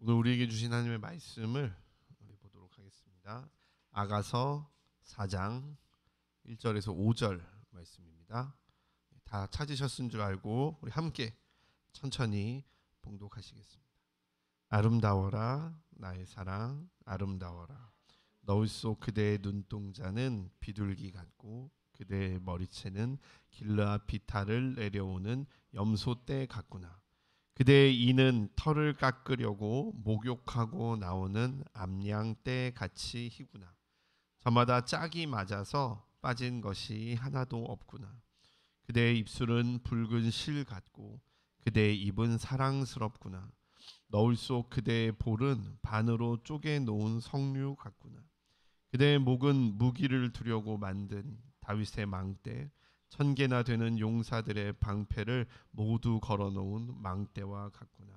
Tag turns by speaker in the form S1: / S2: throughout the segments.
S1: 오늘 우리에게 주신 하나님의 말씀을 우리 보도록 하겠습니다. 아가서 4장 1절에서 5절 말씀입니다. 다 찾으셨은 줄 알고 우리 함께 천천히 봉독하시겠습니다. 아름다워라 나의 사랑 아름다워라. 너울 속 그대의 눈동자는 비둘기 같고 그대의 머리채는 길르앗 비탈을 내려오는 염소떼 같구나. 그대의 이는 털을 깎으려고 목욕하고 나오는 암양떼 같이 희구나. 저마다 짝이 맞아서 빠진 것이 하나도 없구나. 그대의 입술은 붉은 실 같고 그대의 입은 사랑스럽구나. 너울 속 그대의 볼은 반으로 쪼개 놓은 석류 같구나. 그대의 목은 무기를 두려고 만든 다윗의 망대, 1000개나 되는 용사들의 방패를 모두 걸어놓은 망대와 같구나.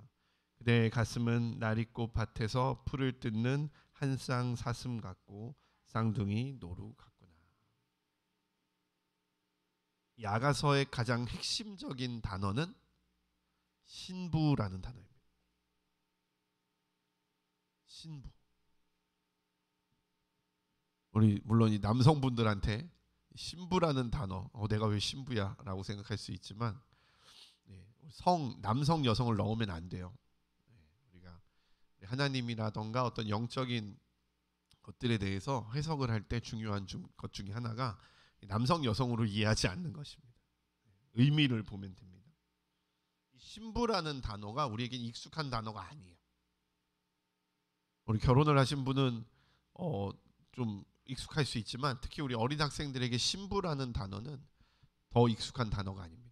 S1: 그대의 가슴은 나리꽃 밭에서 풀을 뜯는 한 쌍 사슴 같고 쌍둥이 노루 같구나. 이 아가서의 가장 핵심적인 단어는 신부라는 단어입니다. 신부. 우리 물론 이 남성분들한테 신부라는 단어, 내가 왜 신부야? 라고 생각할 수 있지만 남성, 여성을 넣으면 안 돼요. 우리가 하나님이라던가 어떤 영적인 것들에 대해서 해석을 할 때 중요한 것 중에 하나가 남성, 여성으로 이해하지 않는 것입니다. 의미를 보면 됩니다. 신부라는 단어가 우리에겐 익숙한 단어가 아니에요. 우리 결혼을 하신 분은 좀 익숙할 수 있지만 특히 우리 어린 학생들에게 신부라는 단어는 더 익숙한 단어가 아닙니다.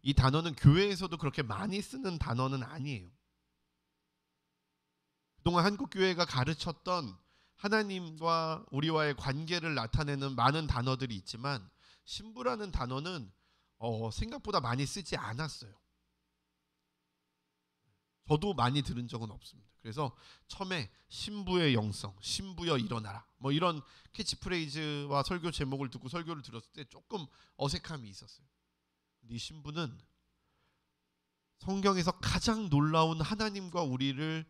S1: 이 단어는 교회에서도 그렇게 많이 쓰는 단어는 아니에요. 그동안 한국교회가 가르쳤던 하나님과 우리와의 관계를 나타내는 많은 단어들이 있지만 신부라는 단어는 생각보다 많이 쓰지 않았어요. 저도 많이 들은 적은 없습니다. 그래서 처음에 신부의 영성, 신부여 일어나라 뭐 이런 캐치프레이즈와 설교 제목을 듣고 설교를 들었을 때 조금 어색함이 있었어요. 근데 이 신부는 성경에서 가장 놀라운 하나님과 우리를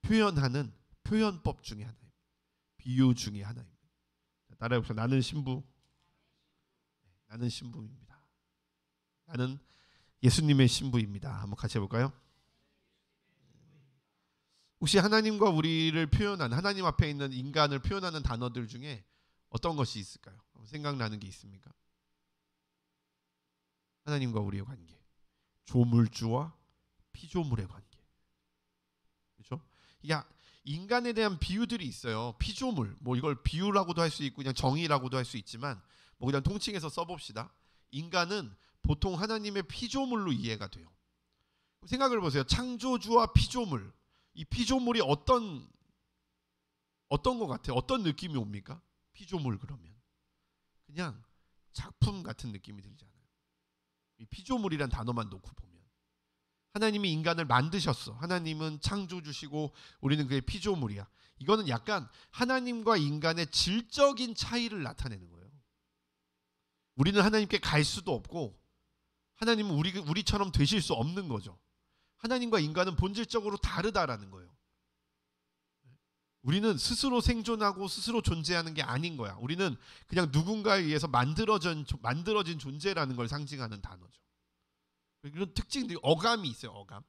S1: 표현하는 표현법 중에 하나입니다. 비유 중에 하나입니다. 따라해보세요. 나는 신부. 나는 신부입니다. 나는 예수님의 신부입니다. 한번 같이 해볼까요? 혹시 하나님과 우리를 표현하는, 하나님 앞에 있는 인간을 표현하는 단어들 중에 어떤 것이 있을까요? 생각나는 게 있습니까? 하나님과 우리의 관계, 조물주와 피조물의 관계. 그렇죠? 인간에 대한 비유들이 있어요. 피조물, 뭐 이걸 비유라고도 할 수 있고 그냥 정의라고도 할 수 있지만 뭐 그냥 통칭해서 써봅시다. 인간은 보통 하나님의 피조물로 이해가 돼요. 생각을 보세요. 창조주와 피조물, 이 피조물이 어떤 것 같아요? 어떤 느낌이 옵니까? 피조물 그러면 그냥 작품 같은 느낌이 들잖아요. 이 피조물이란 단어만 놓고 보면 하나님이 인간을 만드셨어. 하나님은 창조주시고 우리는 그의 피조물이야. 이거는 약간 하나님과 인간의 질적인 차이를 나타내는 거예요. 우리는 하나님께 갈 수도 없고 하나님은 우리처럼 되실 수 없는 거죠. 하나님과 인간은 본질적으로 다르다라는 거예요. 우리는 스스로 생존하고 스스로 존재하는 게 아닌 거야. 우리는 그냥 누군가에 의해서 만들어진 존재라는 걸 상징하는 단어죠. 이런 특징들이 어감이 있어요. 어감.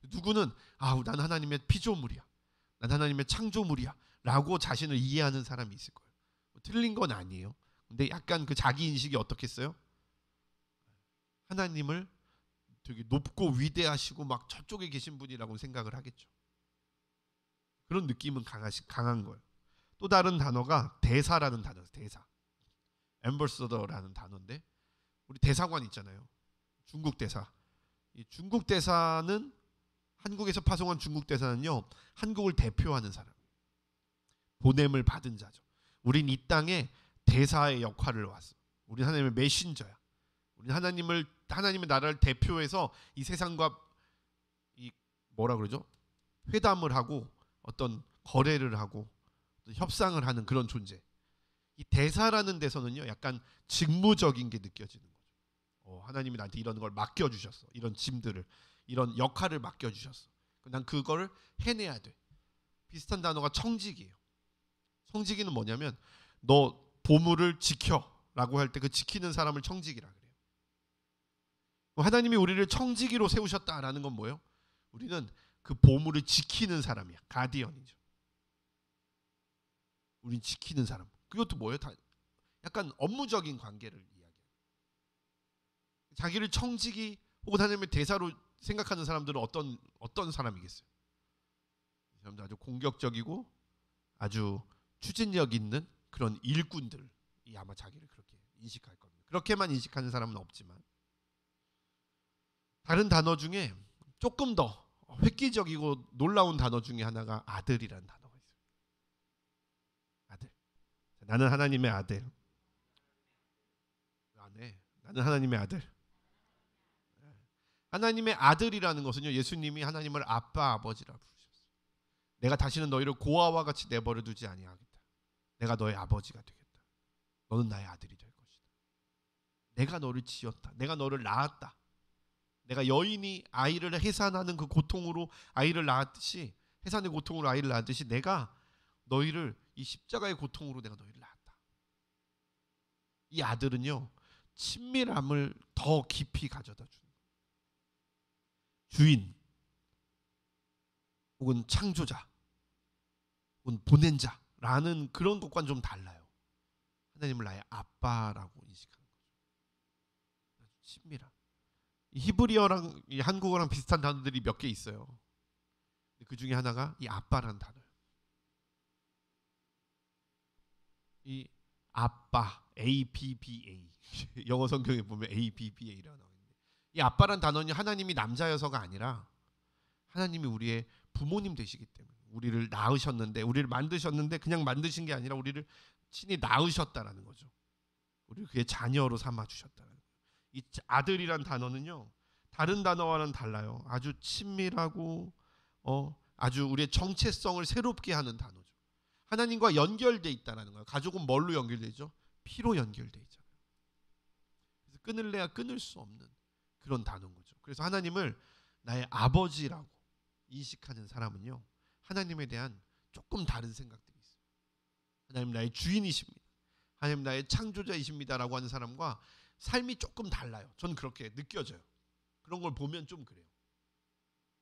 S1: 누구는 난 하나님의 피조물이야. 난 하나님의 창조물이야. 라고 자신을 이해하는 사람이 있을 거예요. 틀린 건 아니에요. 근데 약간 그 자기 인식이 어떻겠어요? 하나님을 되게 높고 위대하시고 막 저쪽에 계신 분이라고 생각을 하겠죠. 그런 느낌은 강한 거예요. 또 다른 단어가 대사라는 단어예요. 대사. 앰버서더라는 단어인데 우리 대사관 있잖아요. 중국 대사. 이 중국 대사는 한국에서 파송한 중국 대사는요. 한국을 대표하는 사람. 보냄을 받은 자죠. 우린 이 땅에 대사의 역할을 왔어. 우린 하나님의 메신저야. 우린 하나님의 나라를 대표해서 이 세상과 회담을 하고 어떤 거래를 하고 협상을 하는 그런 존재. 이 대사라는 데서는요, 약간 직무적인 게 느껴지는 거죠. 하나님이 나한테 이런 걸 맡겨주셨어. 이런 짐들을, 이런 역할을 맡겨주셨어. 난 그거를 해내야 돼. 비슷한 단어가 청지기예요. 청지기는 뭐냐면 너 보물을 지켜라고 할 때 그 지키는 사람을 청지기라 그래요. 하나님이 우리를 청지기로 세우셨다라는 건 뭐예요? 우리는 그 보물을 지키는 사람이야. 가디언이죠. 우린 지키는 사람. 그것도 뭐예요? 다 약간 업무적인 관계를 이야기해요. 자기를 청지기 혹은 하나님의 대사로 생각하는 사람들은 어떤 사람이겠어요? 이 사람들 아주 공격적이고 아주 추진력 있는 그런 일꾼들이 아마 자기를 그렇게 인식할 겁니다. 그렇게만 인식하는 사람은 없지만 다른 단어 중에 조금 더 획기적이고 놀라운 단어 중에 하나가 아들이라는 단어가 있어요. 아들. 나는 하나님의 아들. 나는 하나님의 아들. 하나님의 아들이라는 것은요, 예수님이 하나님을 아빠 아버지라 부르셨어요. 내가 다시는 너희를 고아와 같이 내버려 두지 아니하겠다. 내가 너의 아버지가 되겠다. 너는 나의 아들이 될 것이다. 내가 너를 지었다. 내가 너를 낳았다. 내가 여인이 아이를 해산하는 그 고통으로 아이를 낳았듯이, 해산의 고통으로 아이를 낳았듯이 내가 너희를 이 십자가의 고통으로 내가 너희를 낳았다. 이 아들은요, 친밀함을 더 깊이 가져다 주는 거예요. 주인 혹은 창조자 혹은 보낸 자라는 그런 것과는 좀 달라요. 하나님을 나의 아빠라고 인식하는 거죠. 아주 친밀함. 히브리어랑 이 한국어랑 비슷한 단어들이 몇 개 있어요. 그 중에 하나가 이 아빠라는 단어예요. 이 아빠, ABBA. 영어 성경에 보면 ABBA라고 나오는데, 이 아빠라는 단어는 하나님이 남자여서가 아니라 하나님이 우리의 부모님 되시기 때문에 우리를 낳으셨는데, 우리를 만드셨는데 그냥 만드신 게 아니라 우리를 친히 낳으셨다라는 거죠. 우리를 그의 자녀로 삼아 주셨다는 거예요. 이 아들이란 단어는요, 다른 단어와는 달라요. 아주 친밀하고 아주 우리의 정체성을 새롭게 하는 단어죠. 하나님과 연결돼 있다는 거예요. 가족은 뭘로 연결되죠? 피로 연결돼 있잖아요. 그래서 끊을래야 끊을 수 없는 그런 단어인 거죠. 그래서 하나님을 나의 아버지라고 인식하는 사람은요, 하나님에 대한 조금 다른 생각들이 있어요. 하나님 나의 주인이십니다. 하나님 나의 창조자이십니다라고 하는 사람과 삶이 조금 달라요. 저는 그렇게 느껴져요. 그런 걸 보면 좀 그래요.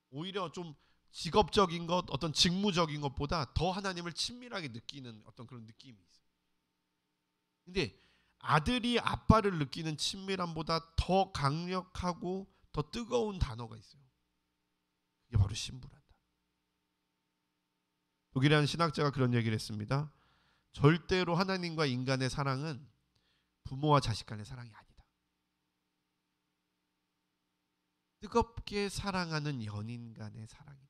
S1: 오히려 좀 직업적인 것, 어떤 직무적인 것보다 더 하나님을 친밀하게 느끼는 어떤 그런 느낌이 있어요. 근데 아들이 아빠를 느끼는 친밀함보다 더 강력하고 더 뜨거운 단어가 있어요. 그게 바로 신부란다. 독일의 한 신학자가 그런 얘기를 했습니다. 절대로 하나님과 인간의 사랑은 부모와 자식 간의 사랑이 아니다. 뜨겁게 사랑하는 연인 간의 사랑이다.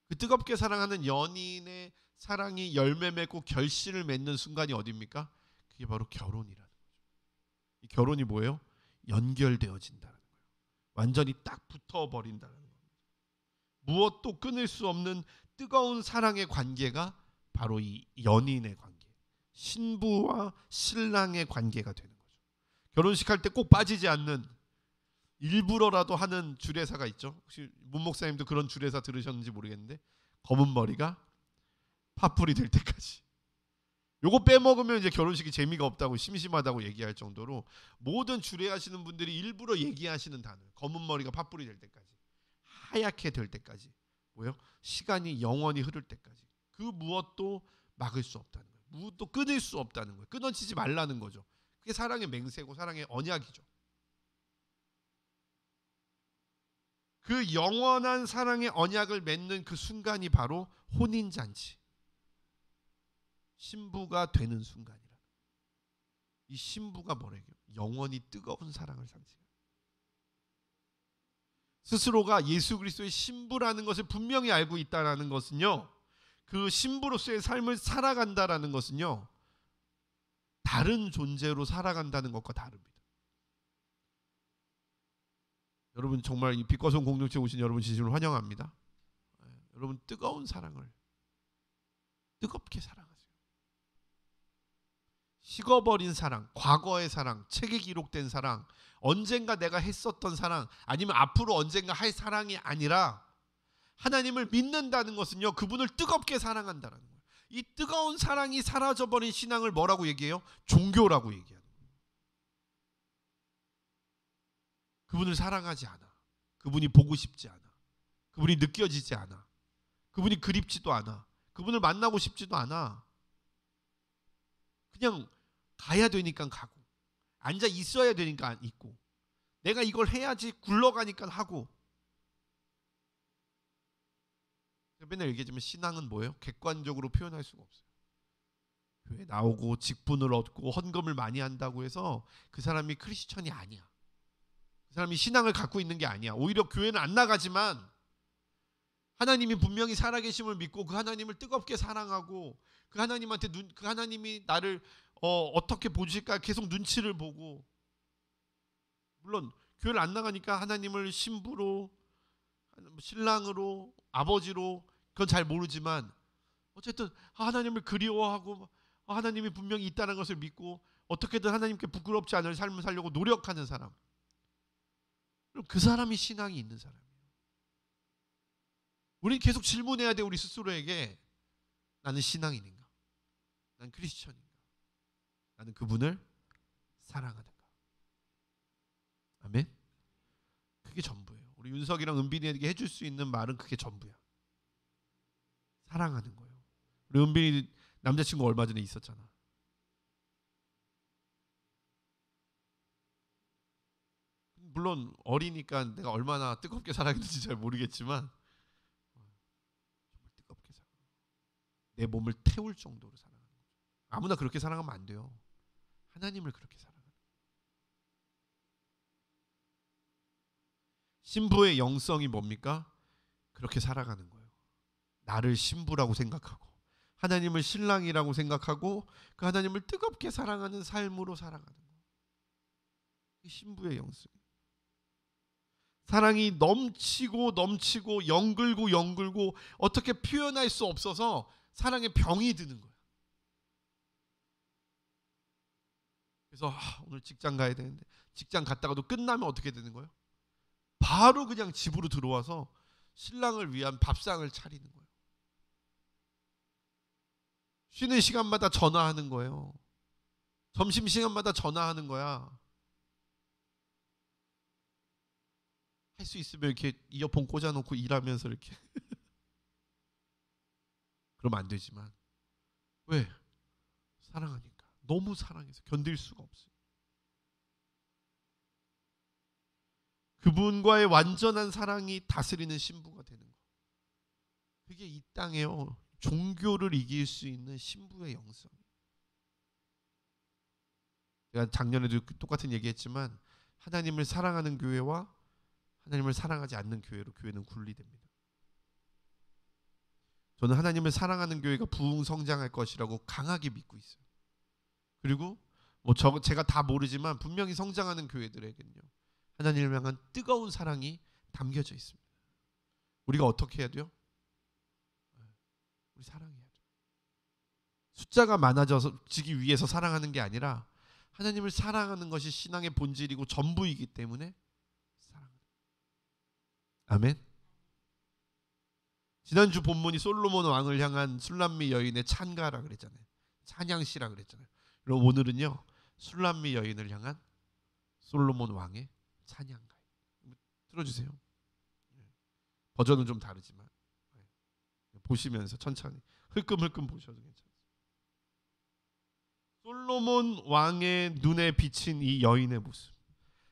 S1: 그 뜨겁게 사랑하는 연인의 사랑이 열매 맺고 결실을 맺는 순간이 어디입니까? 그게 바로 결혼이라는 거죠. 이 결혼이 뭐예요? 연결되어진다는 거예요. 완전히 딱 붙어버린다는 거예요. 무엇도 끊을 수 없는 뜨거운 사랑의 관계가 바로 이 연인의 관계, 신부와 신랑의 관계가 되는 거죠. 결혼식 할 때 꼭 빠지지 않는, 일부러라도 하는 주례사가 있죠. 혹시 문 목사님도 그런 주례사 들으셨는지 모르겠는데, 검은 머리가 파풀이 될 때까지. 요거 빼먹으면 이제 결혼식이 재미가 없다고, 심심하다고 얘기할 정도로 모든 주례하시는 분들이 일부러 얘기하시는 단어예요. 검은 머리가 파풀이 될 때까지, 하얗게 될 때까지, 뭐요? 시간이 영원히 흐를 때까지 그 무엇도 막을 수 없다는 거예요. 무엇도 끊을 수 없다는 거예요. 끊어지지 말라는 거죠. 그게 사랑의 맹세고 사랑의 언약이죠. 그 영원한 사랑의 언약을 맺는 그 순간이 바로 혼인잔치, 신부가 되는 순간이라. 이 신부가 뭐래요? 영원히 뜨거운 사랑을 상징해요. 스스로가 예수 그리스도의 신부라는 것을 분명히 알고 있다는 것은요, 그 신부로서의 삶을 살아간다라는 것은요, 다른 존재로 살아간다는 것과 다릅니다. 여러분 정말 이 빛과 송 공동체 오신 여러분 진심으로 환영합니다. 여러분 뜨거운 사랑을 뜨겁게 사랑하세요. 식어버린 사랑, 과거의 사랑, 책에 기록된 사랑, 언젠가 내가 했었던 사랑, 아니면 앞으로 언젠가 할 사랑이 아니라 하나님을 믿는다는 것은요, 그분을 뜨겁게 사랑한다는 거예요. 이 뜨거운 사랑이 사라져버린 신앙을 뭐라고 얘기해요? 종교라고 얘기하는 거예요. 그분을 사랑하지 않아. 그분이 보고 싶지 않아. 그분이 느껴지지 않아. 그분이 그립지도 않아. 그분을 만나고 싶지도 않아. 그냥 가야 되니까 가고, 앉아 있어야 되니까 있고, 내가 이걸 해야지 굴러가니까 하고. 맨날 얘기하지만 신앙은 뭐예요? 객관적으로 표현할 수가 없어요. 교회 나오고 직분을 얻고 헌금을 많이 한다고 해서 그 사람이 크리스천이 아니야. 그 사람이 신앙을 갖고 있는 게 아니야. 오히려 교회는 안 나가지만 하나님이 분명히 살아계심을 믿고 그 하나님을 뜨겁게 사랑하고 그 하나님한테 그 하나님이 나를 어떻게 보실까 계속 눈치를 보고, 물론 교회를 안 나가니까 하나님을 신부로, 신랑으로, 아버지로 그건 잘 모르지만 어쨌든 하나님을 그리워하고 하나님이 분명히 있다는 것을 믿고 어떻게든 하나님께 부끄럽지 않을 삶을 살려고 노력하는 사람, 그럼 그 사람이 신앙이 있는 사람이에요. 우리는 계속 질문해야 돼. 우리 스스로에게 나는 신앙인인가? 나는 크리스천인가? 나는 그분을 사랑하는가? 아멘. 그게 전부예요. 우리 윤석이랑 은빈이에게 해줄 수 있는 말은 그게 전부야. 사랑하는 거예요. 우리 은빈이 남자친구 얼마 전에 있었잖아. 물론 어리니까 내가 얼마나 뜨겁게 사랑했는지 잘 모르겠지만 정말 뜨겁게 사랑. 내 몸을 태울 정도로 사랑하는 거죠. 아무나 그렇게 사랑하면 안 돼요. 하나님을 그렇게 사랑하는. 신부의 영성이 뭡니까? 그렇게 살아가는 거예요. 나를 신부라고 생각하고 하나님을 신랑이라고 생각하고 그 하나님을 뜨겁게 사랑하는 삶으로 살아가는 거예요. 이 신부의 영성. 사랑이 넘치고 넘치고 연글고 연글고 어떻게 표현할 수 없어서 사랑에 병이 드는 거예요. 그래서 오늘 직장 가야 되는데 직장 갔다가도 끝나면 어떻게 되는 거예요? 바로 그냥 집으로 들어와서 신랑을 위한 밥상을 차리는 거예요. 쉬는 시간마다 전화하는 거예요. 점심시간마다 전화하는 거야. 할 수 있으면 이렇게 이어폰 꽂아놓고 일하면서 이렇게 그러면 안 되지만 왜? 사랑하니까. 너무 사랑해서 견딜 수가 없어요. 그분과의 완전한 사랑이 다스리는 신부가 되는 거. 그게 이 땅에요. 종교를 이길 수 있는 신부의 영성. 제가 작년에도 똑같은 얘기했지만 하나님을 사랑하는 교회와 하나님을 사랑하지 않는 교회로 교회는 분리됩니다. 저는 하나님을 사랑하는 교회가 부흥성장할 것이라고 강하게 믿고 있어요. 그리고 제가 다 모르지만 분명히 성장하는 교회들에게는요, 하나님을 향한 뜨거운 사랑이 담겨져 있습니다. 우리가 어떻게 해야 돼요? 우리 사랑해야 돼요. 숫자가 많아지기 위해서 사랑하는 게 아니라 하나님을 사랑하는 것이 신앙의 본질이고 전부이기 때문에 사랑하는. 아멘. 지난주 본문이 솔로몬 왕을 향한 술람미 여인의 찬가라 그랬잖아요. 찬양시라 그랬잖아요. 그럼 오늘은요, 술람미 여인을 향한 솔로몬 왕의 찬양가. 들어주세요. 버전은 좀 다르지만 보시면서 천천히 흘끔흘끔 보셔도 괜찮습니다. 솔로몬 왕의 눈에 비친 이 여인의 모습.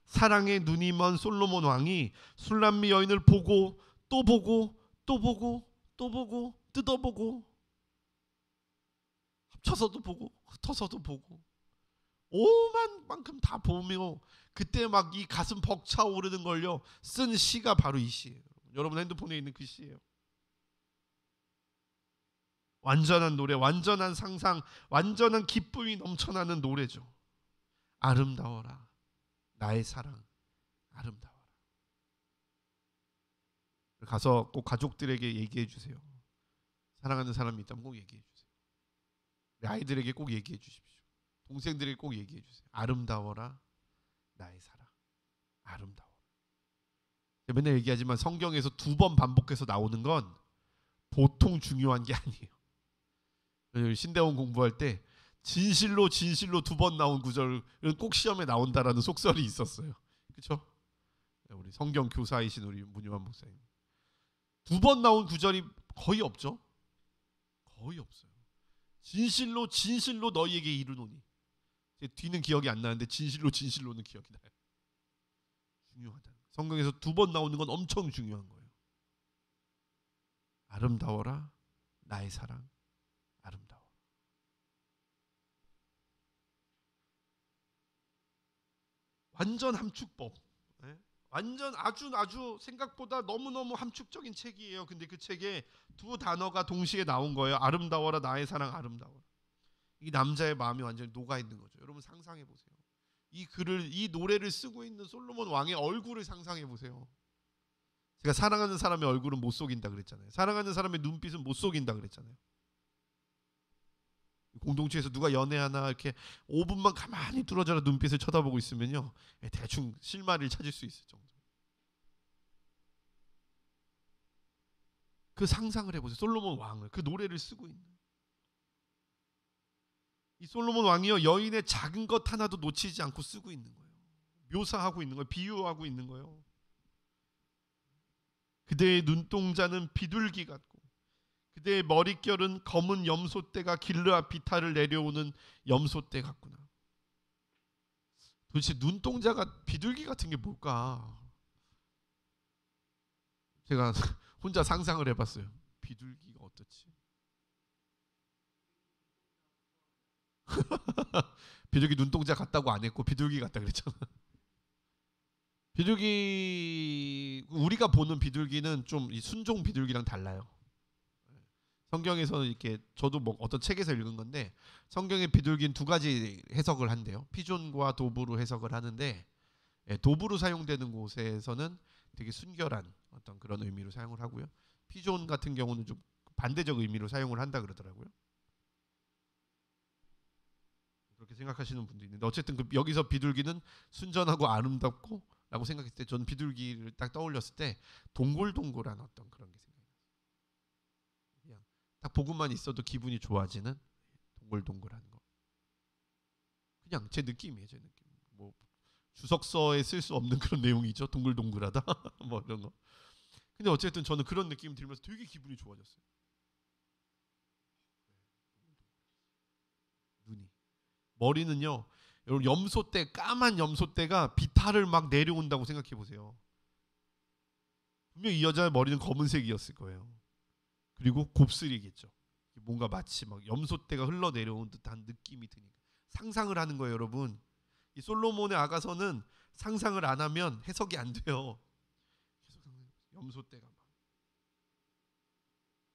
S1: 사랑의 눈이 먼 솔로몬 왕이 술람미 여인을 보고 또 보고 또 보고 또 보고 뜯어보고 합쳐서도 보고 흩어서도 보고 오만 만큼 다 보며 그때 막 이 가슴 벅차오르는 걸요 쓴 시가 바로 이 시예요. 여러분 핸드폰에 있는 그 시예요. 완전한 노래, 완전한 상상, 완전한 기쁨이 넘쳐나는 노래죠. 아름다워라 나의 사랑, 아름다워라. 가서 꼭 가족들에게 얘기해 주세요. 사랑하는 사람이 있다면 꼭 얘기해 주세요. 우리 아이들에게 꼭 얘기해 주십시오. 동생들에게 꼭 얘기해 주세요. 아름다워라 나의 사랑, 아름다워. 제가 맨날 얘기하지만 성경에서 2번 반복해서 나오는 건 보통 중요한 게 아니에요. 신대원 공부할 때 진실로 2번 나온 구절은 꼭 시험에 나온다라는 속설이 있었어요. 그렇죠? 우리 성경 교사이신 우리 문유환 목사님 2번 나온 구절이 거의 없죠. 거의 없어요. 진실로 너희에게 이르노니. 제 뒤는 기억이 안 나는데 진실로는 기억이 나요. 중요하다. 성경에서 2번 나오는 건 엄청 중요한 거예요. 아름다워라 나의 사랑 아름다워. 완전 함축법. 네? 완전 아주 생각보다 너무너무 함축적인 책이에요. 근데 그 책에 2단어가 동시에 나온 거예요. 아름다워라 나의 사랑 아름다워라. 이 남자의 마음이 완전히 녹아 있는 거죠. 여러분 상상해 보세요. 이 노래를 쓰고 있는 솔로몬 왕의 얼굴을 상상해 보세요. 제가 사랑하는 사람의 얼굴은 못 속인다 그랬잖아요. 사랑하는 사람의 눈빛은 못 속인다 그랬잖아요. 공동체에서 누가 연애하나 이렇게 5분만 가만히 뚫어져라 눈빛을 쳐다보고 있으면요, 대충 실마리를 찾을 수 있을 정도. 그 상상을 해보세요. 솔로몬 왕을 그 노래를 쓰고 있는 이 솔로몬 왕이요, 여인의 작은 것 하나도 놓치지 않고 쓰고 있는 거예요. 묘사하고 있는 거예요. 비유하고 있는 거예요. 그대의 눈동자는 비둘기 같고 그대의 머릿결은 검은 염소떼가 길르앗 비탈을 내려오는 염소떼 같구나. 도대체 눈동자가 비둘기 같은 게 뭘까? 제가 혼자 상상을 해봤어요. 비둘기가 어떻지? 비둘기 눈동자 같다고 안 했고 비둘기 같다 그랬잖아. 비둘기 우리가 보는 비둘기는 좀 이 순종 비둘기랑 달라요. 성경에서는 이렇게 저도 뭐 어떤 책에서 읽은 건데 성경의 비둘기는 2가지 해석을 한대요. 피존과 도브로 해석을 하는데 도브로 사용되는 곳에서는 되게 순결한 어떤 그런 의미로 사용을 하고요. 피존 같은 경우는 좀 반대적 의미로 사용을 한다 그러더라고요. 그렇게 생각하시는 분도 있는데 어쨌든 여기서 비둘기는 순전하고 아름답고 라고 생각했을 때 저는 비둘기를 딱 떠올렸을 때 동글동글한 어떤 그런 게 생각나요. 그냥 딱 보고만 있어도 기분이 좋아지는 동글동글한 거. 그냥 제 느낌이에요. 제 느낌. 뭐 주석서에 쓸 수 없는 그런 내용이죠. 동글동글하다 뭐 이런 거. 근데 어쨌든 저는 그런 느낌이 들면서 되게 기분이 좋아졌어요. 눈이. 머리는요, 여러분 염소떼, 까만 염소떼가 비탈을 막 내려온다고 생각해 보세요. 분명 이 여자의 머리는 검은색이었을 거예요. 그리고 곱슬이겠죠. 뭔가 마치 막 염소떼가 흘러내려온 듯한 느낌이 드니까 상상을 하는 거예요, 여러분. 이 솔로몬의 아가서는 상상을 안 하면 해석이 안 돼요. 계속 염소떼가 막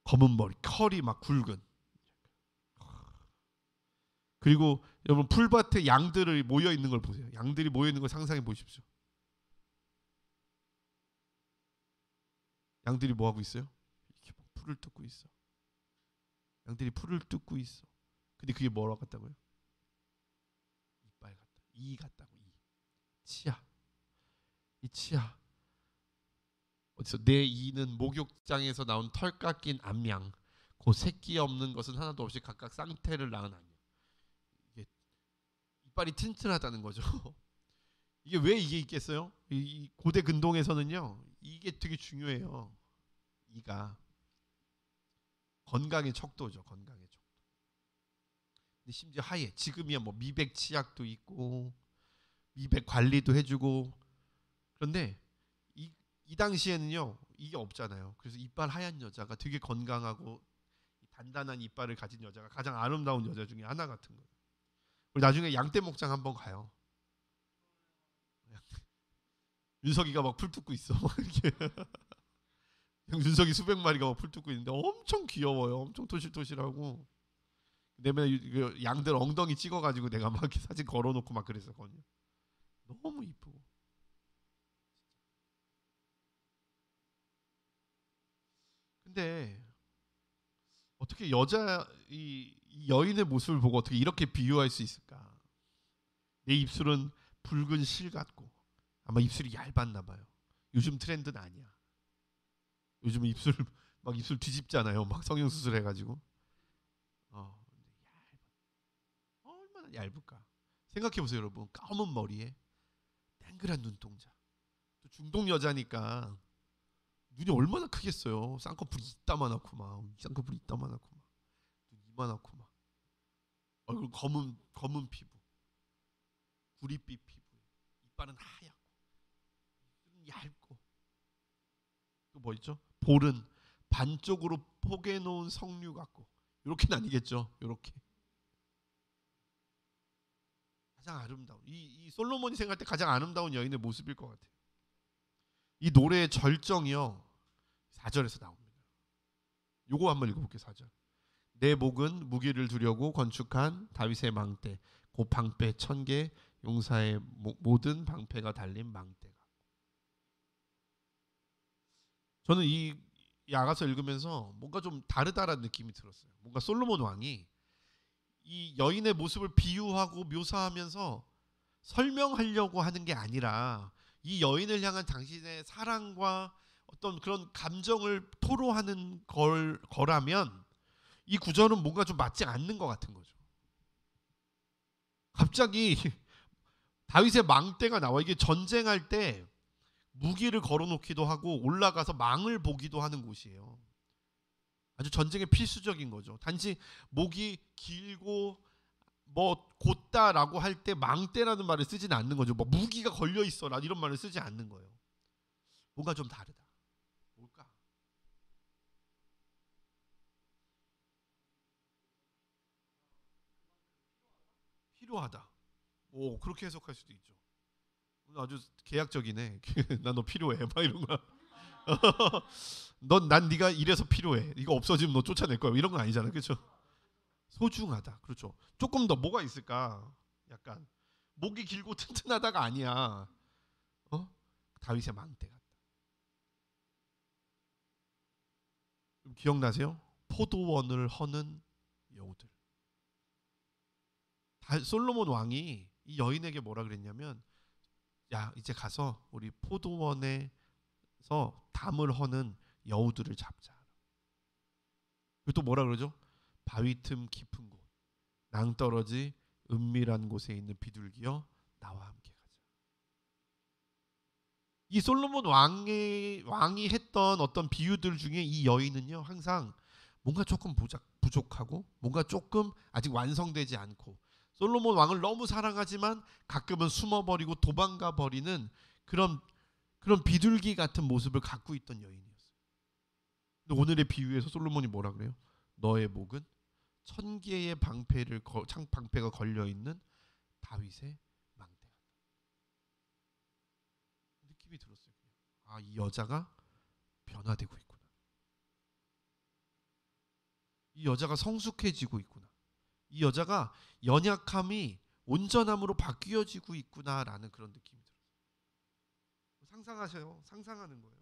S1: 검은 머리, 컬이 막 굵은. 그리고 여러분 풀밭에 양들이 모여 있는 걸 보세요. 양들이 모여 있는 걸 상상해 보십시오. 양들이 뭐 하고 있어요? 이렇게 풀을 뜯고 있어. 양들이 풀을 뜯고 있어. 근데 그게 뭐라고 같다고요? 이빨 같다. 이 같다고. 이. 치아. 이 치아. 어디서 내 이는 목욕장에서 나온 털 깎인 암양. 그 새끼 없는 것은 하나도 없이 각각 쌍태를 낳은 암양. 이게 이빨이 튼튼하다는 거죠. 이게 왜 이게 있겠어요? 이 고대 근동에서는요, 이게 되게 중요해요. 이가 건강의 척도죠. 건강의 척도. 근데 심지어 하얘. 지금이야 뭐 미백 치약도 있고 미백 관리도 해주고. 그런데 이 당시에는요 이게 없잖아요. 그래서 이빨 하얀 여자가 되게 건강하고 단단한 이빨을 가진 여자가 가장 아름다운 여자 중에 하나 같은 거예요. 우리 나중에 양떼 목장 한번 가요. 윤석이가 막 풀 뜯고 있어. 윤석이 수백 마리가 막 풀 뜯고 있는데 엄청 귀여워요. 엄청 토실토실하고. 내면 양들 엉덩이 찍어가지고 내가 막 이렇게 사진 걸어놓고 막 그랬었거든요. 너무 이쁘고. 근데 어떻게 이 여인의 모습을 보고 어떻게 이렇게 비유할 수 있을까? 내 입술은 붉은 실 같고 아마 입술이 얇았나 봐요. 요즘 트렌드는 아니야. 요즘 입술 막 입술 뒤집잖아요. 막 성형 수술해가지고. 얼마나 얇을까? 생각해 보세요, 여러분. 까만 머리에 땡그란 눈동자. 또 중동 여자니까 눈이 얼마나 크겠어요. 쌍꺼풀이 이따만하고 막 쌍꺼풀이 이따만하고 막 눈 이만하고 막 얼굴 검은 피부, 구릿빛 피부에 이빨은 하얗고 입술은 얇고 또 뭐 있죠? 볼은 반쪽으로 포개 놓은 석류 같고 이렇게는 아니겠죠? 이렇게 가장 아름다운 이 솔로몬이 생각할 때 가장 아름다운 여인의 모습일 것 같아요. 이 노래의 절정이요 4절에서 나옵니다. 요거 한번 읽어볼게요. 4절. 내 목은 무기를 두려고 건축한 다윗의 망대 곧 방패 1000개 용사의 모든 방패가 달린 망대가. 저는 이 아가서 읽으면서 뭔가 좀 다르다라는 느낌이 들었어요. 뭔가 솔로몬 왕이 이 여인의 모습을 비유하고 묘사하면서 설명하려고 하는 게 아니라 이 여인을 향한 당신의 사랑과 어떤 그런 감정을 토로하는 거라면 이 구절은 뭔가 좀 맞지 않는 것 같은 거죠. 갑자기 다윗의 망대가 나와. 이게 전쟁할 때 무기를 걸어놓기도 하고 올라가서 망을 보기도 하는 곳이에요. 아주 전쟁에 필수적인 거죠. 단지 목이 길고 뭐 곧다라고 할 때 망대라는 말을 쓰지는 않는 거죠. 뭐 무기가 걸려 있어라 이런 말을 쓰지 않는 거예요. 뭔가 좀 다르다. 뭘까? 필요하다. 오, 그렇게 해석할 수도 있죠. 오늘 아주 계약적이네. 난 너 필요해. 막 이런 거. 난 네가 이래서 필요해. 이거 없어지면 너 쫓아낼 거야. 이런 건 아니잖아요. 그렇죠? 소중하다. 그렇죠. 조금 더 뭐가 있을까? 약간 목이 길고 튼튼하다가 아니야. 다윗의 망대 같다. 좀 기억나세요? 포도원을 허는 여우들. 솔로몬 왕이 이 여인에게 뭐라 그랬냐면, 야 이제 가서 우리 포도원에서 담을 허는 여우들을 잡자. 그리고 또 뭐라 그러죠? 바위 틈 깊은 곳, 낭떠러지 은밀한 곳에 있는 비둘기여 나와 함께 가자. 이 솔로몬 왕이 했던 어떤 비유들 중에 이 여인은요 항상 뭔가 조금 부족하고 뭔가 조금 아직 완성되지 않고 솔로몬 왕을 너무 사랑하지만 가끔은 숨어버리고 도망가 버리는 그런 비둘기 같은 모습을 갖고 있던 여인이었어요. 근데 오늘의 비유에서 솔로몬이 뭐라 그래요? 너의 목은 1000개의 방패가 걸려 있는 다윗의 망대 같다. 느낌이 들었어요. 아, 이 여자가 변화되고 있구나. 이 여자가 성숙해지고 있구나. 이 여자가 연약함이 온전함으로 바뀌어지고 있구나라는 그런 느낌이 들었어요. 상상하셔요. 상상하는 거예요.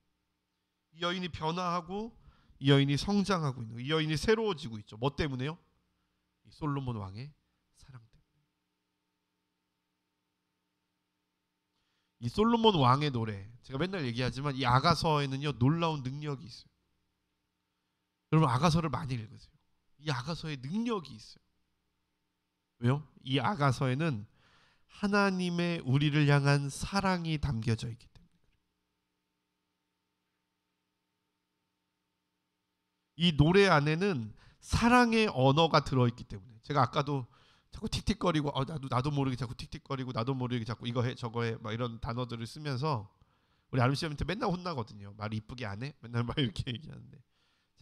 S1: 이 여인이 변화하고 이 여인이 성장하고 있는 거예요. 이 여인이 새로워지고 있죠. 뭐 때문에요? 이 솔로몬 왕의 사랑 때문에. 이 솔로몬 왕의 노래, 제가 맨날 얘기하지만 이 아가서에는요 놀라운 능력이 있어요. 여러분 아가서를 많이 읽으세요. 이 아가서에 능력이 있어요. 왜요? 이 아가서에는 하나님의 우리를 향한 사랑이 담겨져 있기 때문에. 이 노래 안에는 사랑의 언어가 들어있기 때문에. 제가 아까도 자꾸 틱틱거리고 나도 모르게 자꾸 틱틱거리고 나도 모르게 자꾸 이거 해 저거 해 막 이런 단어들을 쓰면서 우리 아름 씨한테 맨날 혼나거든요. 말 이쁘게 안 해? 맨날 막 이렇게 얘기하는데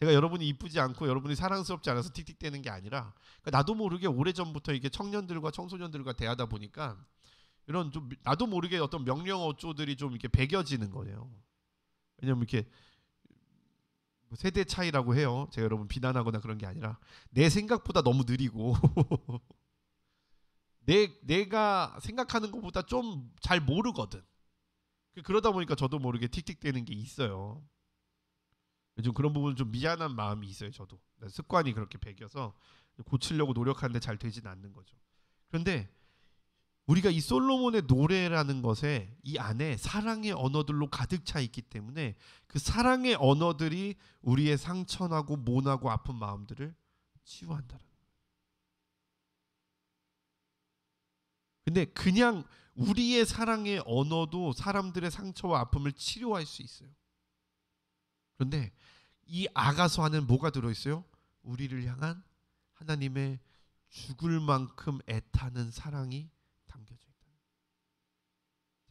S1: 제가 여러분이 이쁘지 않고 여러분이 사랑스럽지 않아서 틱틱대는 게 아니라 그러니까 나도 모르게 오래전부터 이게 청년들과 청소년들과 대하다 보니까 이런 좀 나도 모르게 어떤 명령 어조들이 좀 이렇게 배겨지는 거예요. 왜냐면 이렇게 세대 차이라고 해요. 제가 여러분 비난하거나 그런 게 아니라 내 생각보다 너무 느리고 내가 생각하는 것보다 좀 잘 모르거든. 그러다 보니까 저도 모르게 틱틱대는 게 있어요. 좀 그런 부분 좀 미안한 마음이 있어요. 저도 습관이 그렇게 배겨서 고치려고 노력하는데 잘 되진 않는 거죠. 그런데 우리가 이 솔로몬의 노래라는 것에 이 안에 사랑의 언어들로 가득 차 있기 때문에 그 사랑의 언어들이 우리의 상처나고 모나고 아픈 마음들을 치유한다는 거예요. 근데 그냥 우리의 사랑의 언어도 사람들의 상처와 아픔을 치료할 수 있어요. 그런데 이 아가서 안에는 뭐가 들어있어요? 우리를 향한 하나님의 죽을 만큼 애타는 사랑이 담겨져 있다.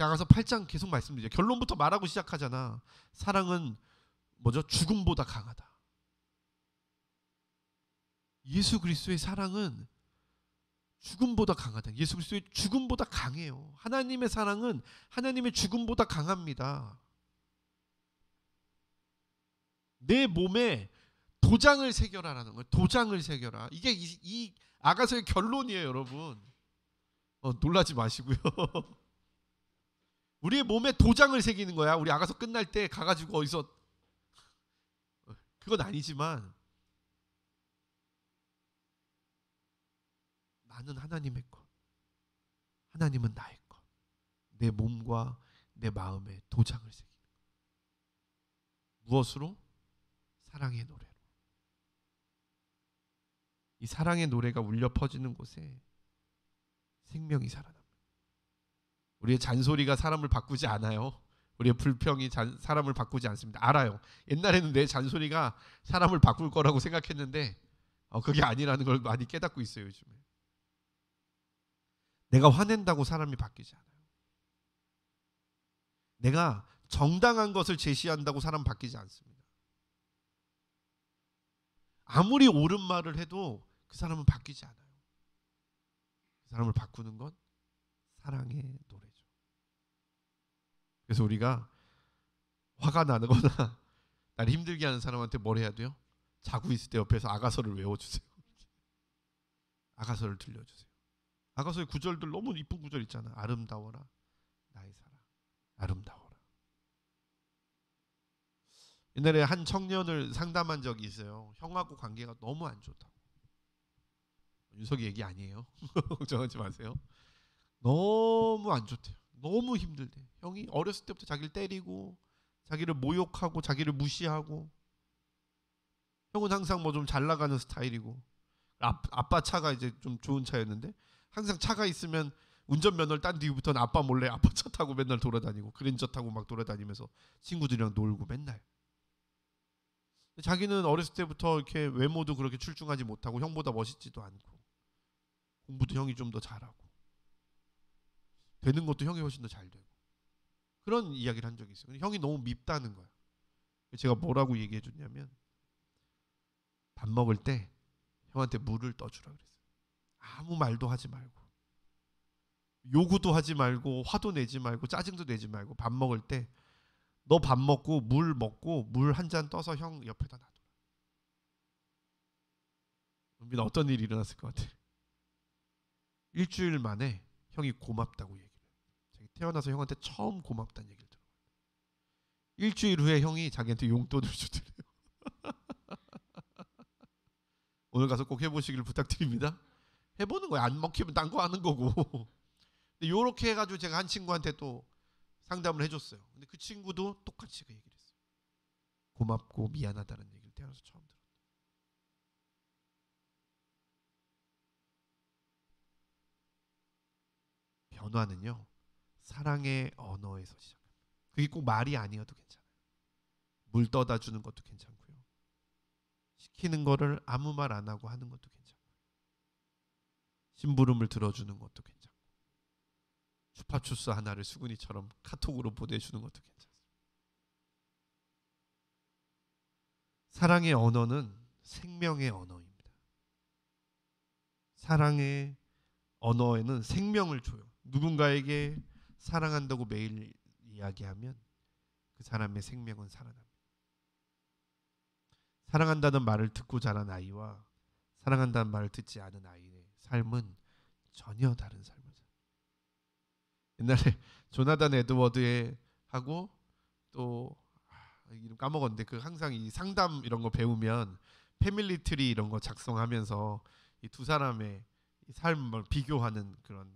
S1: 아가서 8장 계속 말씀드리죠. 결론부터 말하고 시작하잖아. 사랑은 뭐죠? 죽음보다 강하다. 예수 그리스도의 사랑은 죽음보다 강하다. 예수 그리스도의 죽음보다 강해요. 하나님의 사랑은 하나님의 죽음보다 강합니다. 내 몸에 도장을 새겨라라는 거예요. 도장을 새겨라. 이게 이 아가서의 결론이에요, 여러분. 놀라지 마시고요. 우리의 몸에 도장을 새기는 거야. 우리 아가서 끝날 때 가가지고 어디서 그건 아니지만 나는 하나님의 것, 하나님은 나의 것. 내 몸과 내 마음에 도장을 새기는 것. 무엇으로? 사랑의 노래로. 이 사랑의 노래가 울려 퍼지는 곳에 생명이 살아납니다. 우리의 잔소리가 사람을 바꾸지 않아요. 우리의 불평이 사람을 바꾸지 않습니다. 알아요. 옛날에는 내 잔소리가 사람을 바꿀 거라고 생각했는데 그게 아니라는 걸 많이 깨닫고 있어요, 요즘에. 내가 화낸다고 사람이 바뀌지 않아요. 내가 정당한 것을 제시한다고 사람 바뀌지 않습니다. 아무리 옳은 말을 해도 그 사람은 바뀌지 않아요. 그 사람을 바꾸는 건 사랑의 노래죠. 그래서 우리가 화가 나거나 날 힘들게 하는 사람한테 뭘 해야 돼요? 자고 있을 때 옆에서 아가서를 외워주세요. 아가서를 들려주세요. 아가서의 구절들 너무 이쁜 구절 있잖아. 아름다워라 나의 사랑, 아름다워라. 옛날에 한 청년을 상담한 적이 있어요. 형하고 관계가 너무 안 좋다고. 윤석이 얘기 아니에요. 걱정하지 마세요. 너무 안 좋대요. 너무 힘들대. 형이 어렸을 때부터 자기를 때리고 자기를 모욕하고 자기를 무시하고, 형은 항상 뭐 좀 잘 나가는 스타일이고, 아빠 차가 이제 좀 좋은 차였는데 항상 차가 있으면 운전면허를 딴 뒤부터는 아빠 몰래 아빠 차 타고 맨날 돌아다니고 그랜저 타고 막 돌아다니면서 친구들이랑 놀고 맨날. 자기는 어렸을 때부터 이렇게 외모도 그렇게 출중하지 못하고 형보다 멋있지도 않고 공부도 형이 좀 더 잘하고 되는 것도 형이 훨씬 더 잘 되고 그런 이야기를 한 적이 있어요. 형이 너무 밉다는 거야. 제가 뭐라고 얘기해 줬냐면 밥 먹을 때 형한테 물을 떠주라 그랬어요. 아무 말도 하지 말고 요구도 하지 말고 화도 내지 말고 짜증도 내지 말고 밥 먹을 때 너 밥 먹고 물 한 잔 떠서 형 옆에다 놔둬라. 여러분 어떤 일이 일어났을 것 같아? 일주일 만에 형이 고맙다고 얘기를 해요. 자기 태어나서 형한테 처음 고맙다는 얘기를 들어요. 일주일 후에 형이 자기한테 용돈을 주더래요. 오늘 가서 꼭 해보시길 부탁드립니다. 해보는 거야. 안 먹히면 딴 거 하는 거고. 근데 요렇게 해가지고 제가 한 친구한테 또 상담을 해줬어요. 근데 그 친구도 똑같이 그 얘기를 했어요. 고맙고 미안하다는 얘기를 태어나서 처음 들었다. 변화는요, 사랑의 언어에서 시작합니다. 그게 꼭 말이 아니어도 괜찮아요. 물 떠다 주는 것도 괜찮고요. 시키는 거를 아무 말 안 하고 하는 것도 괜찮고요. 심부름을 들어주는 것도 괜찮고, 추파추스 하나를 수근이처럼 카톡으로 보내주는 것도 괜찮습니다. 사랑의 언어는 생명의 언어입니다. 사랑의 언어에는 생명을 줘요. 누군가에게 사랑한다고 매일 이야기하면 그 사람의 생명은 살아납니다. 사랑한다는 말을 듣고 자란 아이와 사랑한다는 말을 듣지 않은 아이의 삶은 전혀 다른 삶을 살아요. 옛날에 조나단 에드워드에 하고 또 이름 까먹었는데 그 항상 이 상담 이런 거 배우면 패밀리 트리 이런 거 작성하면서 이 두 사람의 삶을 비교하는 그런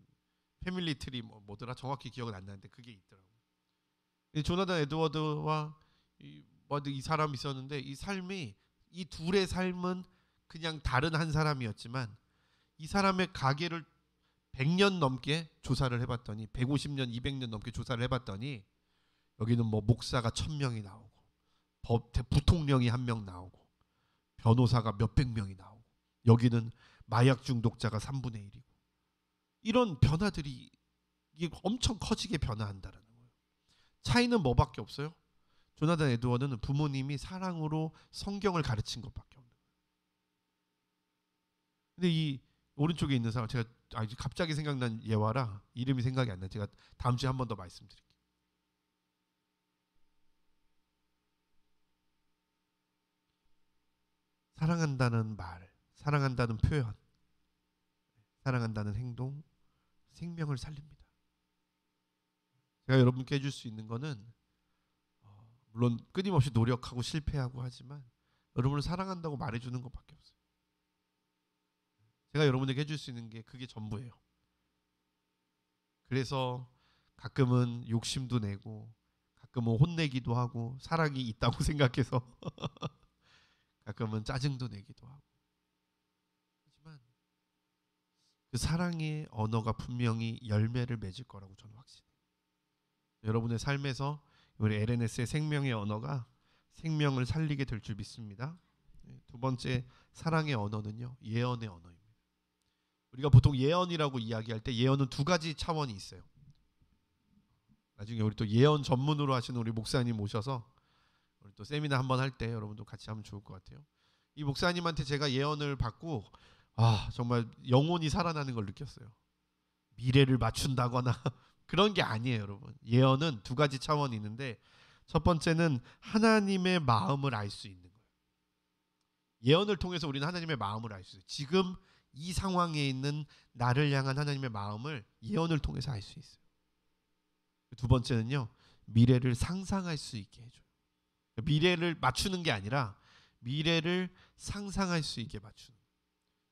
S1: 패밀리 트리 뭐더라 정확히 기억은 안 나는데 그게 있더라고요. 조나단 에드워드와 이 사람이 있었는데 이 둘의 삶은 그냥 다른 한 사람이었지만 이 사람의 가계를 100년 넘게 조사를 해봤더니 150년, 200년 넘게 조사를 해봤더니 여기는 뭐 목사가 1000명이 나오고 부통령이 1명 나오고 변호사가 몇백 명이 나오고 여기는 마약 중독자가 3분의 1이고 이런 변화들이 이게 엄청 커지게 변화한다라는 거예요. 차이는 뭐밖에 없어요? 조나단 에드워드는 부모님이 사랑으로 성경을 가르친 것밖에 없는 거예요. 근데 이 오른쪽에 있는 사람 제가 갑자기 생각난 예화라 이름이 생각이 안 나요. 제가 다음 주에 한 번 더 말씀드릴게요. 사랑한다는 말, 사랑한다는 표현, 사랑한다는 행동, 생명을 살립니다. 제가 여러분께 해줄 수 있는 거는 물론 끊임없이 노력하고 실패하고 하지만 여러분을 사랑한다고 말해주는 것밖에 없어요. 제가 여러분에게 해줄 수 있는 게 그게 전부예요. 그래서 가끔은 욕심도 내고 가끔은 혼내기도 하고 사랑이 있다고 생각해서 가끔은 짜증도 내기도 하고 하지만 그 사랑의 언어가 분명히 열매를 맺을 거라고 저는 확신해요. 여러분의 삶에서 우리 LNS의 생명의 언어가 생명을 살리게 될 줄 믿습니다. 두 번째 사랑의 언어는요, 예언의 언어입니다. 우리가 보통 예언이라고 이야기할 때 예언은 두 가지 차원이 있어요. 나중에 우리 또 예언 전문으로 하시는 우리 목사님 모셔서 우리 또 세미나 한번 할 때 여러분도 같이 하면 좋을 것 같아요. 이 목사님한테 제가 예언을 받고 정말 영혼이 살아나는 걸 느꼈어요. 미래를 맞춘다거나 그런 게 아니에요, 여러분. 예언은 두 가지 차원이 있는데 첫 번째는 하나님의 마음을 알 수 있는 거예요. 예언을 통해서 우리는 하나님의 마음을 알 수 있어요. 지금 이 상황에 있는 나를 향한 하나님의 마음을 예언을 통해서 알 수 있어요. 두 번째는요, 미래를 상상할 수 있게 해줘요. 미래를 맞추는 게 아니라 미래를 상상할 수 있게 맞추는.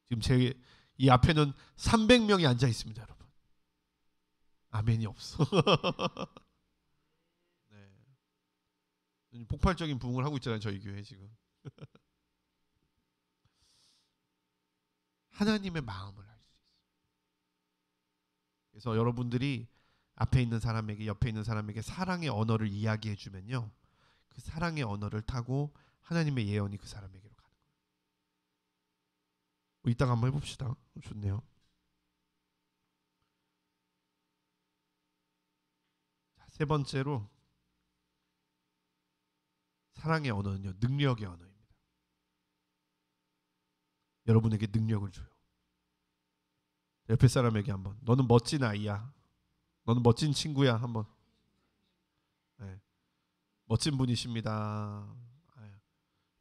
S1: 지금 제 이 앞에는 300명이 앉아 있습니다, 여러분. 아멘이 없어. 네. 폭발적인 부흥을 하고 있잖아요, 저희 교회 지금. 하나님의 마음을 알 수 있어요. 그래서 여러분들이 앞에 있는 사람에게 옆에 있는 사람에게 사랑의 언어를 이야기해 주면요, 그 사랑의 언어를 타고 하나님의 예언이 그 사람에게로 가는 거예요. 이따가 한번 해봅시다. 좋네요. 자, 세 번째로 사랑의 언어는요, 능력의 언어입니다. 여러분에게 능력을 줘요. 옆에 사람에게 한번, 너는 멋진 아이야, 너는 멋진 친구야, 한번. 네. 멋진 분이십니다.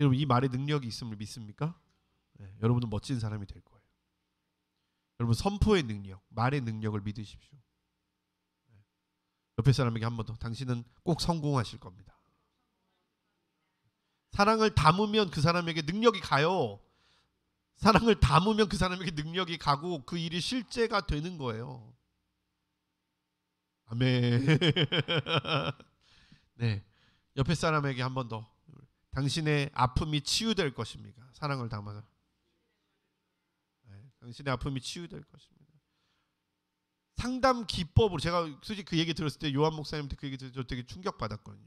S1: 여러분, 이 말에 능력이 있음을 믿습니까? 네. 여러분은 멋진 사람이 될 거예요. 여러분, 선포의 능력, 말의 능력을 믿으십시오. 네. 옆에 사람에게 한 번 더, 당신은 꼭 성공하실 겁니다. 사랑을 담으면 그 사람에게 능력이 가요. 사랑을 담으면 그 사람에게 능력이 가고 그 일이 실제가 되는 거예요. 아멘. 네, 옆에 사람에게 한 번 더, 당신의 아픔이 치유될 것입니까? 사랑을 담아서. 네, 당신의 아픔이 치유될 것입니다. 상담 기법으로, 제가 솔직히 그 얘기 들었을 때 요한 목사님한테 그 얘기 들을 때 되게 충격받았거든요.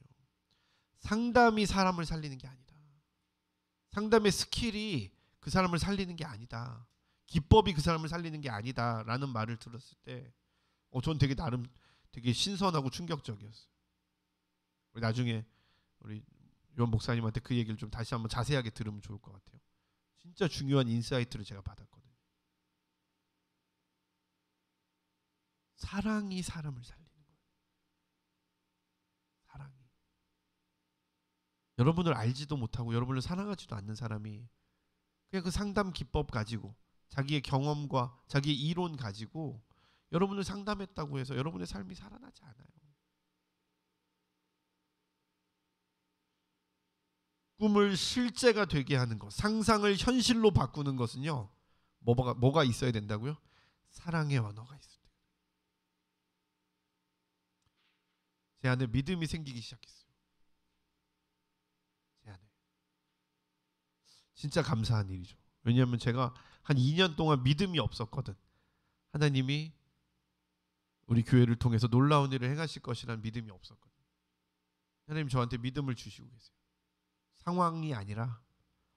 S1: 상담이 사람을 살리는 게 아니다. 상담의 스킬이 그 사람을 살리는 게 아니다. 기법이 그 사람을 살리는 게 아니다 라는 말을 들었을 때 전 되게 나름 되게 신선하고 충격적이었어요. 나중에 우리 요한 목사님한테 그 얘기를 좀 다시 한번 자세하게 들으면 좋을 것 같아요. 진짜 중요한 인사이트를 제가 받았거든요. 사랑이 사람을 살리는 거예요. 사랑이. 여러분을 알지도 못하고 여러분을 사랑하지도 않는 사람이 그냥 그 상담 기법 가지고 자기의 경험과 자기의 이론 가지고 여러분을 상담했다고 해서 여러분의 삶이 살아나지 않아요. 꿈을 실제가 되게 하는 것, 상상을 현실로 바꾸는 것은요, 뭐가 있어야 된다고요? 사랑의 언어가 있어야 돼요. 제 안에 믿음이 생기기 시작했어요. 제 안에. 진짜 감사한 일이죠. 왜냐하면 제가 한 2년 동안 믿음이 없었거든. 하나님이 우리 교회를 통해서 놀라운 일을 행하실 것이라는 믿음이 없었거든. 하나님 저한테 믿음을 주시고 계세요. 상황이 아니라,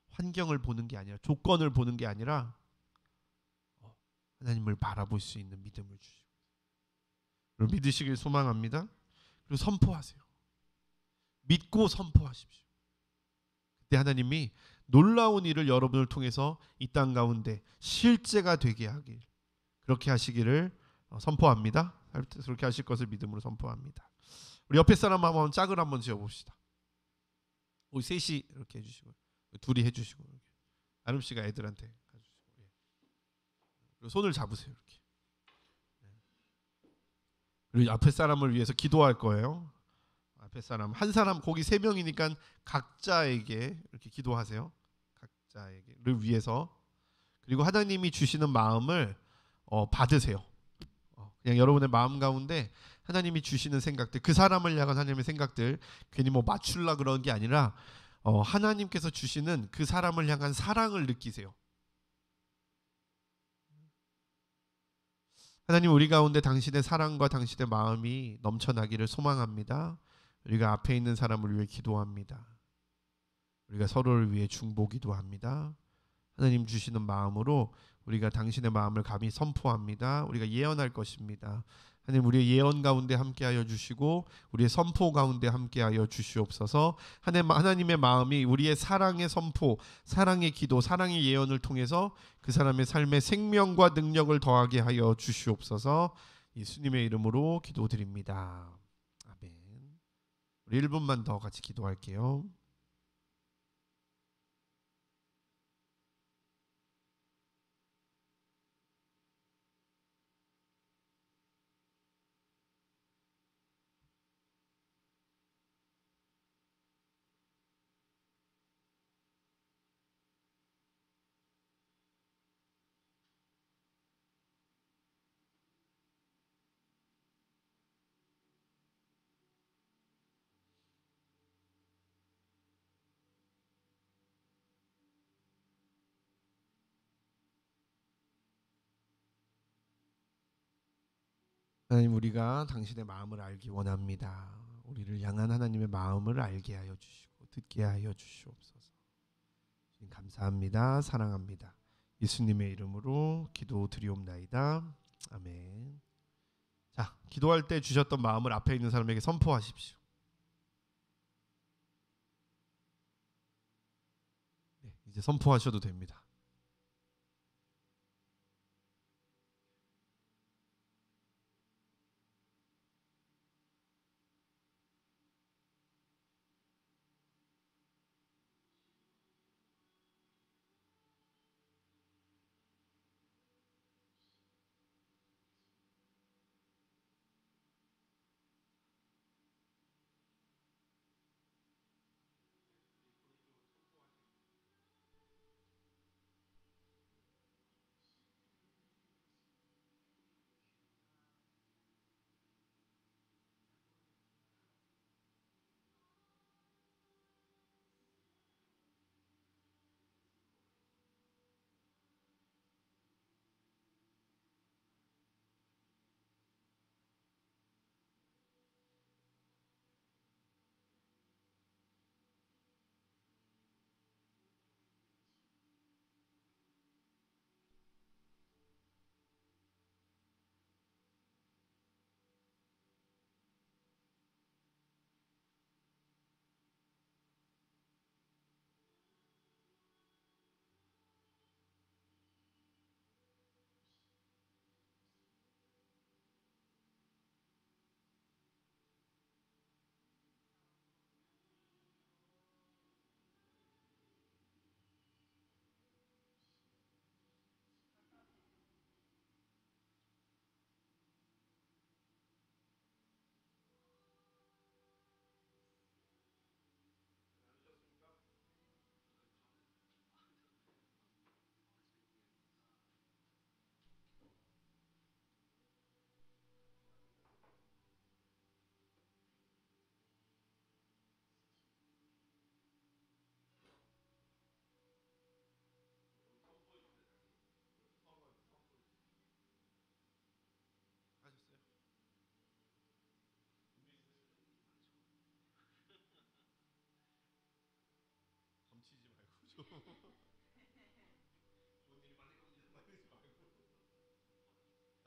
S1: 환경을 보는 게 아니라, 조건을 보는 게 아니라 하나님을 바라볼 수 있는 믿음을 주시고, 여러분 믿으시길 소망합니다. 그리고 선포하세요. 믿고 선포하십시오. 그때 하나님이 놀라운 일을 여러분을 통해서 이 땅 가운데 실제가 되게 하길, 그렇게 하시기를 선포합니다. 그렇게 하실 것을 믿음으로 선포합니다. 우리 옆에 사람 한번 짝을 한번 지어봅시다. 우리 셋이 이렇게 해주시고, 둘이 해주시고, 아름 씨가 애들한테 가주시고, 그리고 손을 잡으세요. 이렇게. 그리고 앞에 사람을 위해서 기도할 거예요. 앞에 사람, 한 사람, 거기 3명이니까 각자에게 이렇게 기도하세요. 각자에게를 위해서. 그리고 하나님이 주시는 마음을 받으세요. 그냥 여러분의 마음 가운데 하나님이 주시는 생각들, 그 사람을 향한 하나님의 생각들, 괜히 뭐 맞추려 그런 게 아니라 하나님께서 주시는 그 사람을 향한 사랑을 느끼세요. 하나님, 우리 가운데 당신의 사랑과 당신의 마음이 넘쳐나기를 소망합니다. 우리가 앞에 있는 사람을 위해 기도합니다. 우리가 서로를 위해 중보기도 합니다. 하나님 주시는 마음으로 우리가 당신의 마음을 감히 선포합니다. 우리가 예언할 것입니다. 하나님, 우리의 예언 가운데 함께하여 주시고 우리의 선포 가운데 함께하여 주시옵소서. 하나님의 마음이 우리의 사랑의 선포, 사랑의 기도, 사랑의 예언을 통해서 그 사람의 삶에 생명과 능력을 더하게 하여 주시옵소서. 예수님의 이름으로 기도드립니다. 아멘. 우리 1분만 더 같이 기도할게요. 하나님, 우리가 당신의 마음을 알기 원합니다. 우리를 향한 하나님의 마음을 알게 하여 주시고 듣게 하여 주시옵소서. 주님 감사합니다. 사랑합니다. 예수님의 이름으로 기도드리옵나이다. 아멘. 자, 기도할 때 주셨던 마음을 앞에 있는 사람에게 선포하십시오. 네, 이제 선포하셔도 됩니다.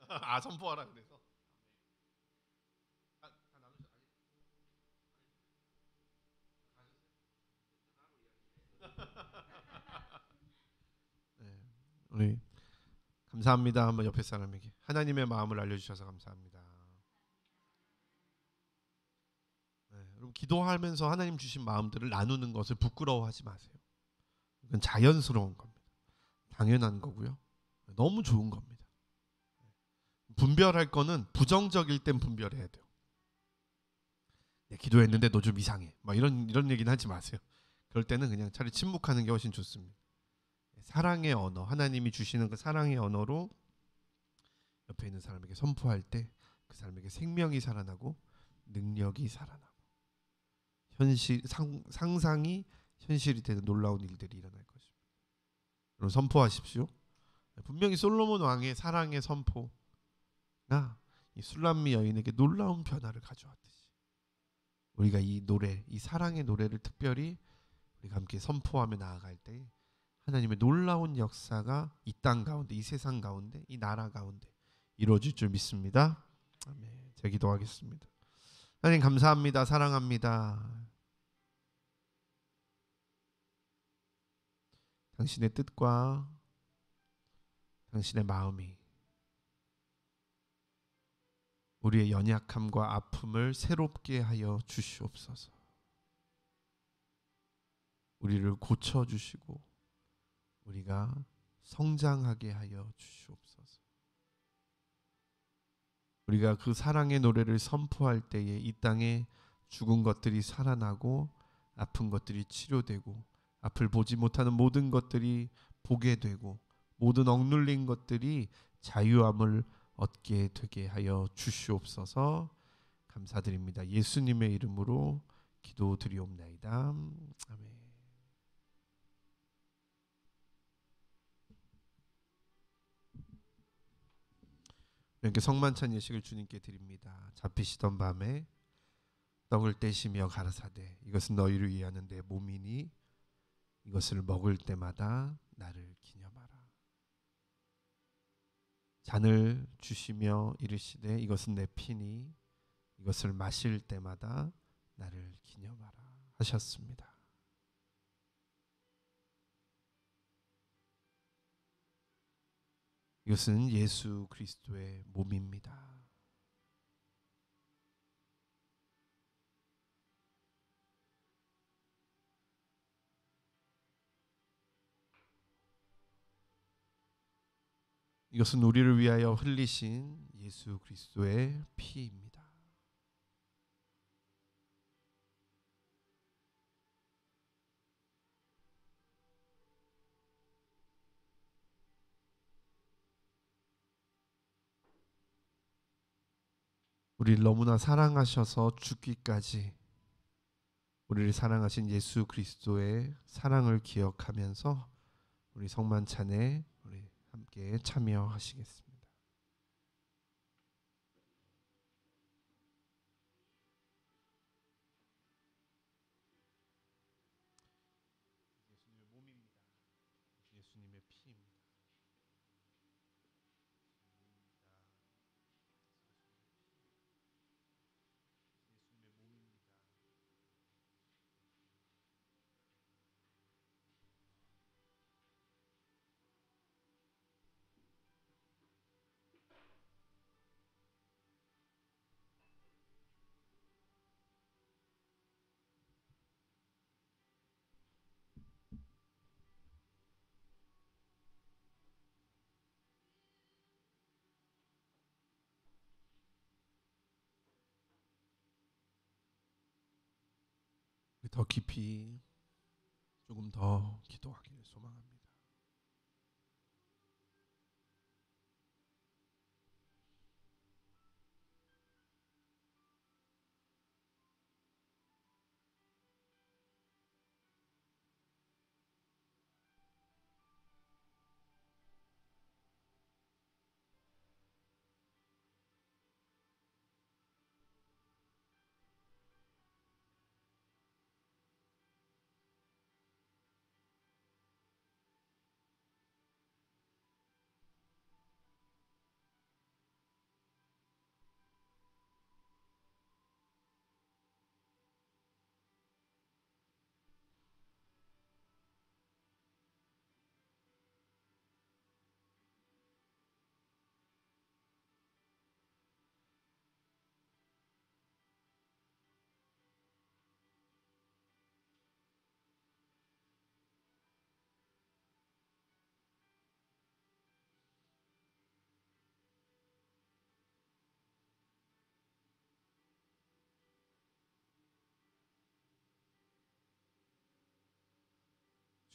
S1: 아 선포하라 그래서. 다 나누셨 네, 우리 감사합니다. 한번 옆에 사람에게 하나님의 마음을 알려주셔서 감사합니다. 네, 여러분 기도하면서 하나님 주신 마음들을 나누는 것을 부끄러워하지 마세요. 이건 자연스러운 겁니다. 당연한 거고요. 너무 좋은 겁니다. 분별할 거는 부정적일 땐 분별해야 돼요. 네, 기도했는데 너 좀 이상해. 막 이런 얘기는 하지 마세요. 그럴 때는 그냥 차라리 침묵하는 게 훨씬 좋습니다. 사랑의 언어, 하나님이 주시는 그 사랑의 언어로 옆에 있는 사람에게 선포할 때 그 사람에게 생명이 살아나고 능력이 살아나고 상상이 현실이 되는 놀라운 일들이 일어날 것입니다. 여러분 선포하십시오. 분명히 솔로몬 왕의 사랑의 선포가 이 술람미 여인에게 놀라운 변화를 가져왔듯이 우리가 이 노래, 이 사랑의 노래를 특별히 우리가 함께 선포하며 나아갈 때 하나님의 놀라운 역사가 이 땅 가운데, 이 세상 가운데, 이 나라 가운데 이루어질 줄 믿습니다. 아멘. 제가 기도하겠습니다. 하나님 감사합니다. 사랑합니다. 당신의 뜻과 당신의 마음이 우리의 연약함과 아픔을 새롭게 하여 주시옵소서. 우리를 고쳐주시고 우리가 성장하게 하여 주시옵소서. 우리가 그 사랑의 노래를 선포할 때에 이 땅에 죽은 것들이 살아나고 아픈 것들이 치료되고 앞을 보지 못하는 모든 것들이 보게 되고 모든 억눌린 것들이 자유함을 얻게 되게 하여 주시옵소서. 감사드립니다. 예수님의 이름으로 기도드리옵나이다. 아멘. 이렇게 성만찬 예식을 주님께 드립니다. 잡히시던 밤에 떡을 떼시며 가라사대 이것은 너희를 위하는 내 몸이니 이것을 먹을 때마다 나를 기념하라. 잔을 주시며 이르시되 이것은 내 피니 이것을 마실 때마다 나를 기념하라 하셨습니다. 이것은 예수 그리스도의 몸입니다. 이것은 우리를 위하여 흘리신 예수 그리스도의 피입니다. 우리를 너무나 사랑하셔서 죽기까지 우리를 사랑하신 예수 그리스도의 사랑을 기억하면서 우리 성만찬에 우리 함께 참여하시겠습니다. 예수님의 몸입니다. 예수님의 피입니다. 예수님의 몸입니다. 더 깊이 조금 더 기도하기를 소망합니다.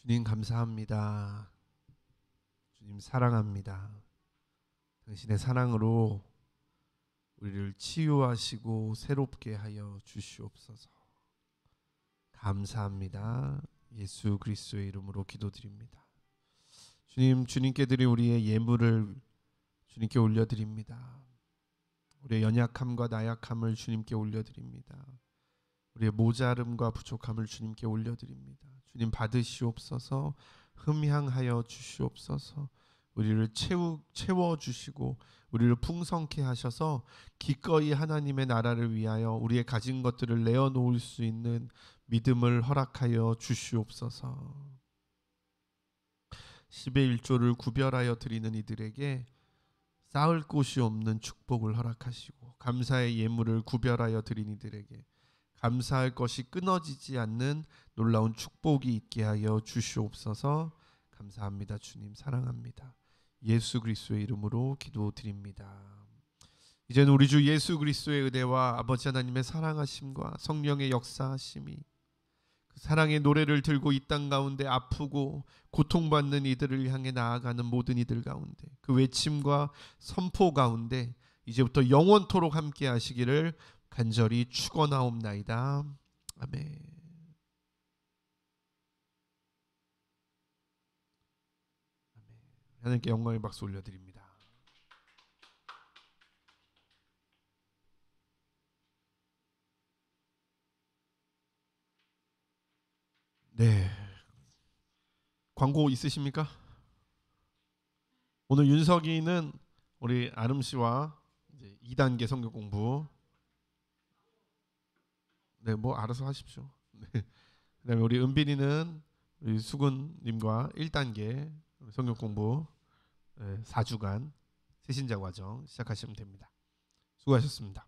S1: 주님 감사합니다. 주님 사랑합니다. 당신의 사랑으로 우리를 치유하시고 새롭게 하여 주시옵소서. 감사합니다. 예수 그리스도의 이름으로 기도드립니다. 주님, 주님께 드린 우리의 예물을 주님께 올려드립니다. 우리의 연약함과 나약함을 주님께 올려드립니다. 우리의 모자름과 부족함을 주님께 올려드립니다. 주님 받으시옵소서. 흠향하여 주시옵소서. 우리를 채워주시고 우리를 풍성케 하셔서 기꺼이 하나님의 나라를 위하여 우리의 가진 것들을 내어놓을 수 있는 믿음을 허락하여 주시옵소서. 10의 1조를 구별하여 드리는 이들에게 쌓을 곳이 없는 축복을 허락하시고, 감사의 예물을 구별하여 드린 이들에게 감사할 것이 끊어지지 않는 놀라운 축복이 있게 하여 주시옵소서. 감사합니다. 주님 사랑합니다. 예수 그리스도의 이름으로 기도드립니다. 이제는 우리 주 예수 그리스도의 은혜와 아버지 하나님의 사랑하심과 성령의 역사하심이, 그 사랑의 노래를 들고 이 땅 가운데 아프고 고통받는 이들을 향해 나아가는 모든 이들 가운데, 그 외침과 선포 가운데 이제부터 영원토록 함께 하시기를 간절히 축원하옵나이다. 아멘. 하나님께 영광의 박수 올려드립니다. 네, 광고 있으십니까? 오늘 윤석이는 우리 아름 씨와 이제 2단계 성경 공부, 네, 뭐 알아서 하십시오. 네. 그다음에 우리 은빈이는 우리 수근님과 1단계 성경 공부 4주간 새신자 과정 시작하시면 됩니다. 수고하셨습니다.